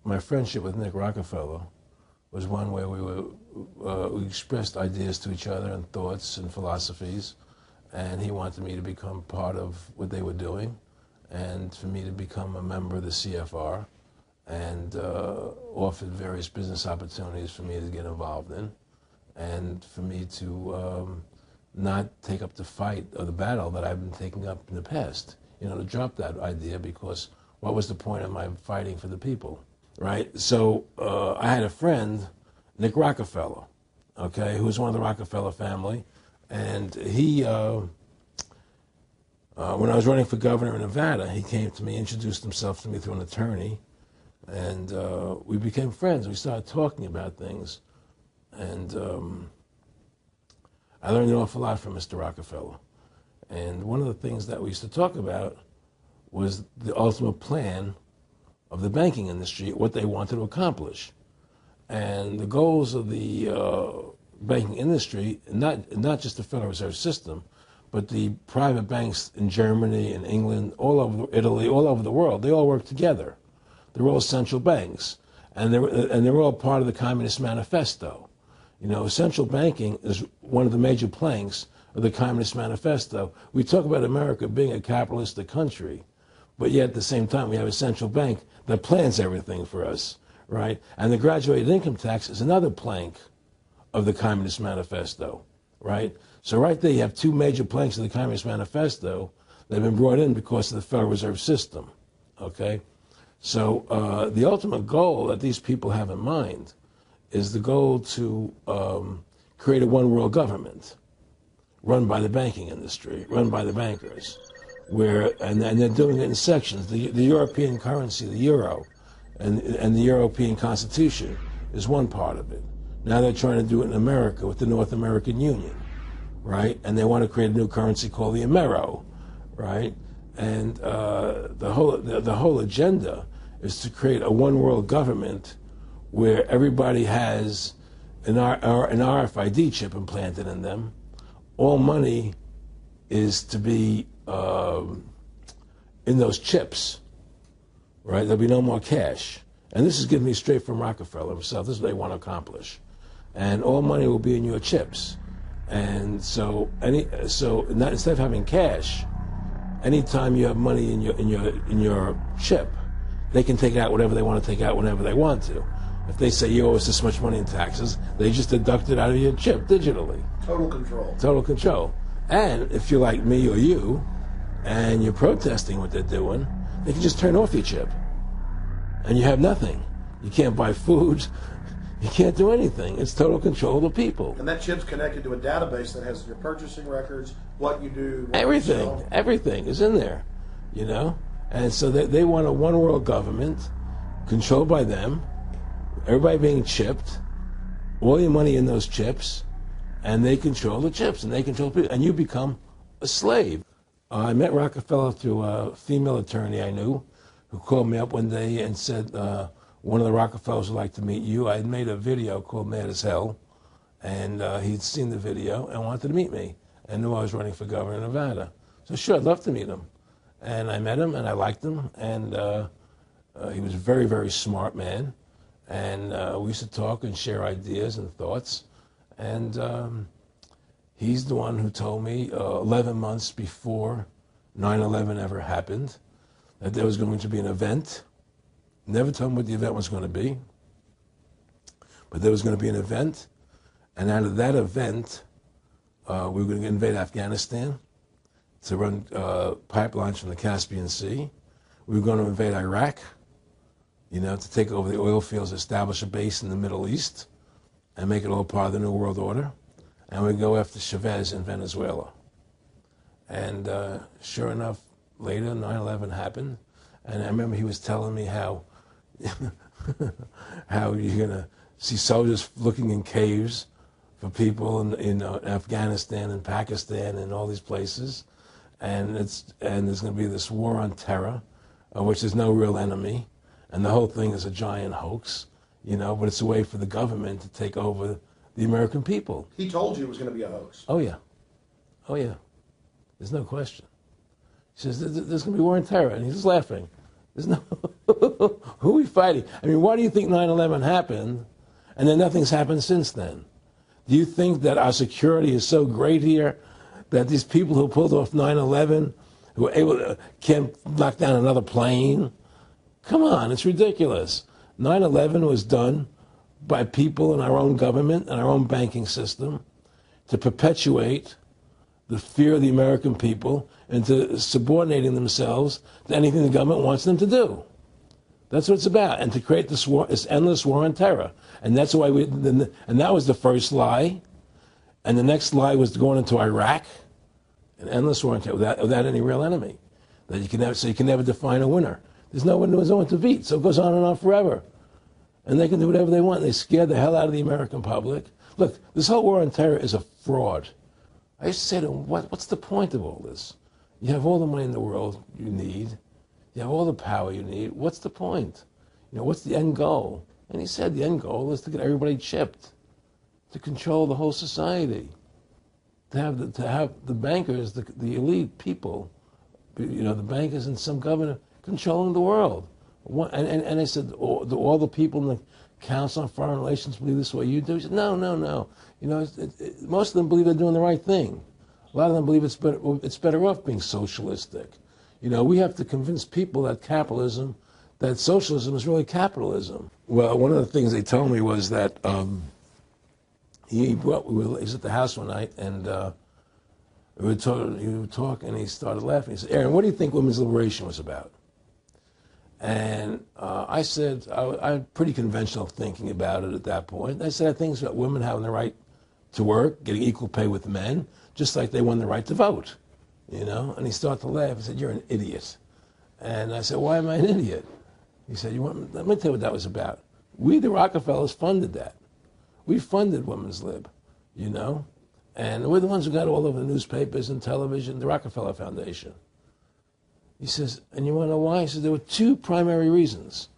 my friendship with Nick Rockefeller was one where we expressed ideas to each other and thoughts and philosophies, and he wanted me to become part of what they were doing, and for me to become a member of the CFR, and offered various business opportunities for me to get involved in, and for me to not take up the fight or the battle that I've been taking up in the past. You know, to drop that idea, because what was the point of my fighting for the people, right? So I had a friend, Nick Rockefeller, okay, who was one of the Rockefeller family, and he, when I was running for governor in Nevada, he came to me, introduced himself to me through an attorney, and we became friends. We started talking about things, and I learned an awful lot from Mr. Rockefeller. And one of the things that we used to talk about was the ultimate plan of the banking industry, what they wanted to accomplish. And the goals of the banking industry, not just the Federal Reserve System, but the private banks in Germany and England, all over Italy, all over the world, they all work together. They're all central banks, and they're all part of the Communist Manifesto. You know, central banking is one of the major planks of the Communist Manifesto. We talk about America being a capitalistic country, but yet at the same time we have a central bank that plans everything for us, right? And the graduated income tax is another plank of the Communist Manifesto, right? So right there you have two major planks of the Communist Manifesto that have been brought in because of the Federal Reserve System, okay? So the ultimate goal that these people have in mind is the goal to create a one-world government run by the banking industry, run by the bankers, and they're doing it in sections. The European currency, the euro, and the European Constitution is one part of it. Now they're trying to do it in America with the North American Union, right? And they want to create a new currency called the Amero, right? And the whole agenda is to create a one-world government where everybody has an RFID chip implanted in them. All money is to be in those chips, right? There'll be no more cash. And this is given me straight from Rockefeller himself. This is what they want to accomplish. And all money will be in your chips. And so instead of having cash, anytime you have money in your chip, they can take out whatever they want to take out whenever they want to. If they say you owe us this much money in taxes, they just deduct it out of your chip digitally. Total control. Total control. And if you're like me or you, and you're protesting what they're doing, they can just turn off your chip. And you have nothing. You can't buy food. You can't do anything. It's total control of the people. And that chip's connected to a database that has your purchasing records, what you do, what everything. you sell. Everything is in there, you know? And so they want a one-world government controlled by them, everybody being chipped, all your money in those chips, and they control the chips, and they control people, and you become a slave. I met Rockefeller through a female attorney I knew who called me up one day and said, one of the Rockefellers would like to meet you. I had made a video called Mad as Hell, and he'd seen the video and wanted to meet me and knew I was running for governor of Nevada. So sure, I'd love to meet him. And I met him, and I liked him, and he was a very, very smart man. And we used to talk and share ideas and thoughts. And he's the one who told me 11 months before 9/11 ever happened that there was going to be an event. Never told me what the event was going to be, but there was going to be an event. And out of that event, we were going to invade Afghanistan to run pipelines from the Caspian Sea. We were going to invade Iraq, you know, to take over the oil fields, establish a base in the Middle East, and make it all part of the New World Order. And we'd go after Chavez in Venezuela. And sure enough, later, 9/11 happened. And I remember he was telling me how how you're going to see soldiers looking in caves for people in Afghanistan and Pakistan and all these places. And there's going to be this war on terror, of which there's no real enemy. And the whole thing is a giant hoax, you know, but it's a way for the government to take over the American people. He told you it was going to be a hoax. Oh, yeah. Oh, yeah. There's no question. He says, there's going to be war on terror. And he's just laughing. There's no... Who are we fighting? I mean, why do you think 9/11 happened and then nothing's happened since then? Do you think that our security is so great here that these people who pulled off 9/11, who were able to, can't knock down another plane? Come on, it's ridiculous. 9/11 was done by people in our own government and our own banking system to perpetuate the fear of the American people into subordinating themselves to anything the government wants them to do. That's what it's about, and to create this war, this endless war on terror. And that's why and that was the first lie. And the next lie was going into Iraq, an endless war on terror without any real enemy. That you can never define a winner. There's no one to beat, so it goes on and on forever. And they can do whatever they want. They scare the hell out of the American public. Look, this whole war on terror is a fraud. I used to say to him, what's the point of all this? You have all the money in the world you need. You have all the power you need. What's the point? You know, what's the end goal? And he said the end goal is to get everybody chipped, to control the whole society, to have the bankers, the elite people, you know, the bankers and some governor controlling the world. And I said, do all the people in the Council on Foreign Relations believe this way you do? He said, no. You know, most of them believe they're doing the right thing. A lot of them believe it's better off being socialistic. You know, we have to convince people that socialism is really capitalism. Well, one of the things they told me was that he was at the house one night, and he would talk, and he started laughing. He said, Aaron, what do you think women's liberation was about? And I said, I had pretty conventional thinking about it at that point. I said, I think it's about women having the right to work, getting equal pay with men, just like they won the right to vote, you know? And he started to laugh. He said, you're an idiot. And I said, why am I an idiot? He said, let me tell you what that was about. We, the Rockefellers, funded that. We funded Women's Lib, you know? And we're the ones who got all over the newspapers and television, the Rockefeller Foundation. He says, and you want to know why? He says, there were two primary reasons.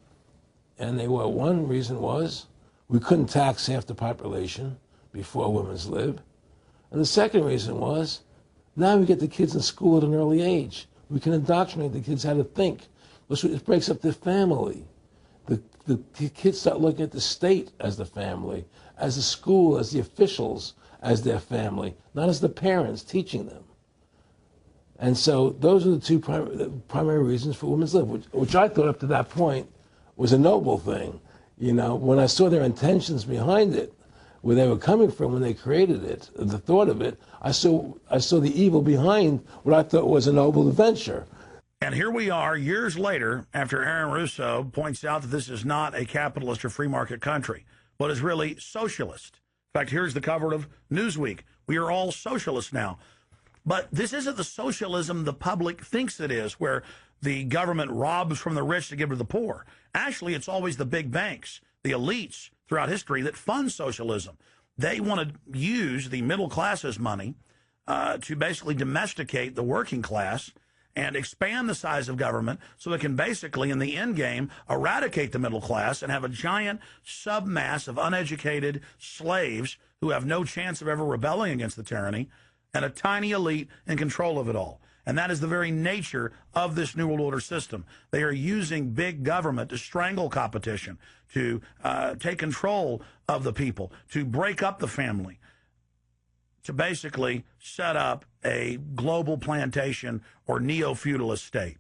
And one reason was we couldn't tax half the population before Women's Lib. And the second reason was, now we get the kids in school at an early age. We can indoctrinate the kids how to think. It breaks up their family. The kids start looking at the state as the family, as the school, as the officials, as their family, not as the parents teaching them. And so those are the two primary reasons for Women's Lib, which I thought up to that point was a noble thing. You know, when I saw their intentions behind it, where they were coming from when they created it, the thought of it, I saw the evil behind what I thought was a noble venture. And here we are years later after Aaron Russo points out that this is not a capitalist or free market country, but is really socialist. In fact, here's the cover of Newsweek. We are all socialists now. But this isn't the socialism the public thinks it is, where the government robs from the rich to give to the poor. Actually, it's always the big banks, the elites throughout history that fund socialism. They want to use the middle class's money to basically domesticate the working class and expand the size of government so they can basically, in the end game, eradicate the middle class and have a giant submass of uneducated slaves who have no chance of ever rebelling against the tyranny, and a tiny elite in control of it all. And that is the very nature of this New World Order system. They are using big government to strangle competition, to take control of the people, to break up the family, to basically set up a global plantation or neo-feudalist state.